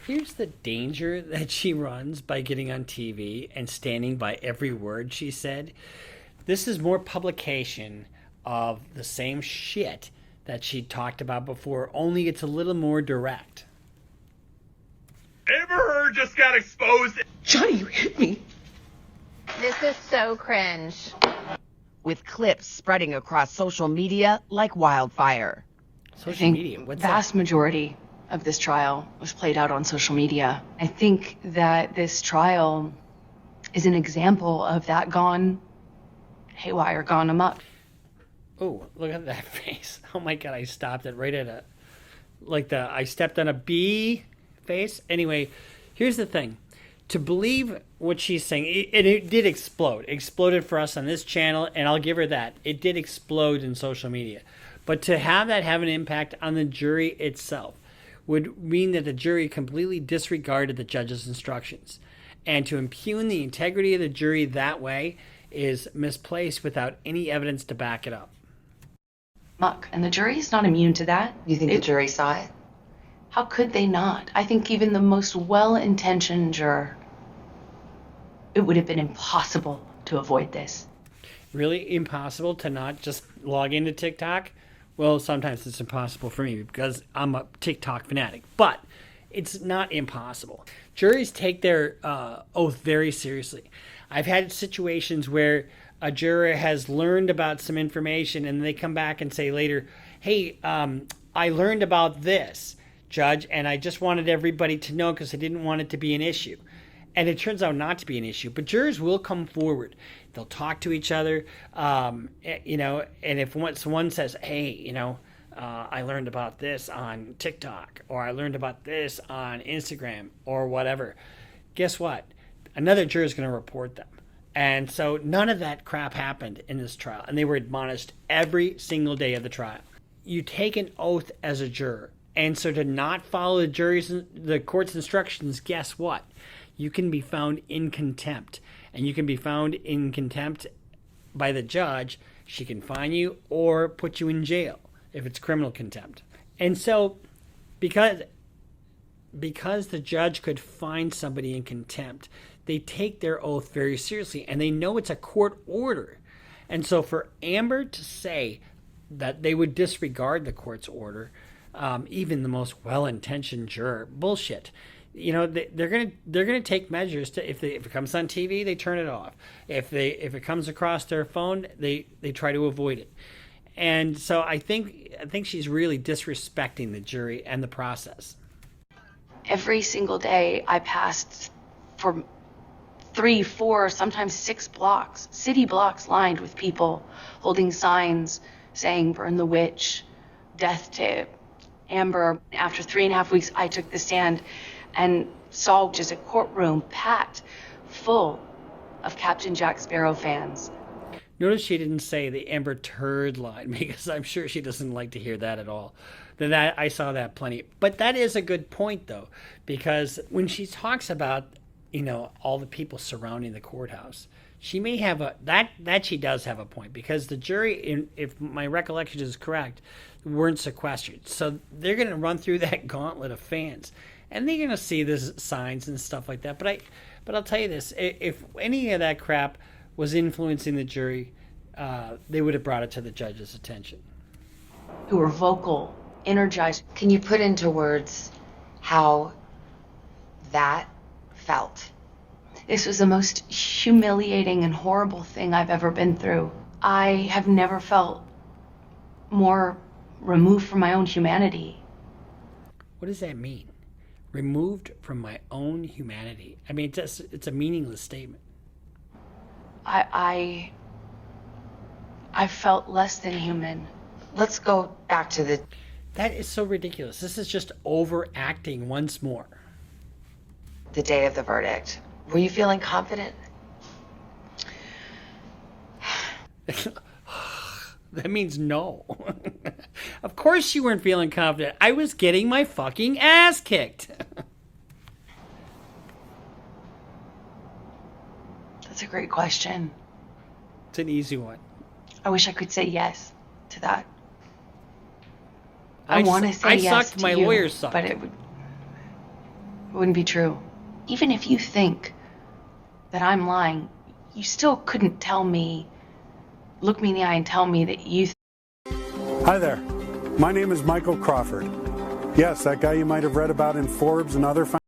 Here's the danger that she runs by getting on TV and standing by every word she said. This is more publication of the same shit that she talked about before, only it's a little more direct. Amber Heard just got exposed. Johnny, you hit me. This is so cringe. With clips spreading across social media like wildfire. Social media? What's vast that? majority of this trial was played out on social media. I think that this trial is an example of that gone haywire, gone amok. Oh, look at that face. Oh my God, I stopped it right at I stepped on a bee face. Anyway, here's the thing. To believe what she's saying, it did explode. It exploded for us on this channel, and I'll give her that. It did explode in social media. But to have that have an impact on the jury itself would mean that the jury completely disregarded the judge's instructions. And to impugn the integrity of the jury that way is misplaced without any evidence to back it up. Muck, and the jury is not immune to that. You think the jury saw it? How could they not? I think even the most well-intentioned juror, it would have been impossible to avoid this. Really impossible to not just log into TikTok? Well, sometimes it's impossible for me because I'm a TikTok fanatic, but it's not impossible. Juries take their oath very seriously. I've had situations where a juror has learned about some information and they come back and say later, hey, I learned about this, Judge, and I just wanted everybody to know because I didn't want it to be an issue. And it turns out not to be an issue. But jurors will come forward. They'll talk to each other, and if one says, hey, I learned about this on TikTok, or I learned about this on Instagram, or whatever, guess what? Another juror is going to report them. And so none of that crap happened in this trial. And they were admonished every single day of the trial. You take an oath as a juror. And so to not follow the court's instructions, guess what? You can be found in contempt. And you can be found in contempt by the judge. She can fine you or put you in jail if it's criminal contempt. And so because the judge could find somebody in contempt, they take their oath very seriously. And they know it's a court order. And so for Amber to say that they would disregard the court's order, even the most well-intentioned juror, bullshit. They're gonna take measures to if it comes on TV, they turn it off. If it comes across their phone, they try to avoid it. And so I think she's really disrespecting the jury and the process. Every single day I passed for 3, 4, sometimes 6 blocks, city blocks lined with people holding signs saying burn the witch, death to Amber. After 3.5 weeks, I took the stand and saw just a courtroom packed full of Captain Jack Sparrow fans. Notice she didn't say the Amber Turd line, because I'm sure she doesn't like to hear that at all. That I saw that plenty. But that is a good point, though, because when she talks about, all the people surrounding the courthouse, she may have that she does have a point, because the jury, if my recollection is correct, weren't sequestered. So they're going to run through that gauntlet of fans, and they're going to see the signs and stuff like that. But I'll tell you this: if any of that crap was influencing the jury, they would have brought it to the judge's attention. Who were vocal, energized. Can you put into words how that felt? This was the most humiliating and horrible thing I've ever been through. I have never felt more removed from my own humanity. What does that mean? Removed from my own humanity. I mean, it's a meaningless statement. I felt less than human. Let's go back to the... That is so ridiculous. This is just overacting once more. The day of the verdict. Were you feeling confident? That means no. Of course you weren't feeling confident. I was getting my fucking ass kicked. That's a great question. It's an easy one. I wish I could say yes to that. I want to say I yes sucked to my you, lawyer sucked. but it would. It wouldn't be true. Even if you think that I'm lying, you still couldn't tell me, look me in the eye and tell me that you Hi there. My name is Michael Crawford. Yes, that guy you might have read about in Forbes and other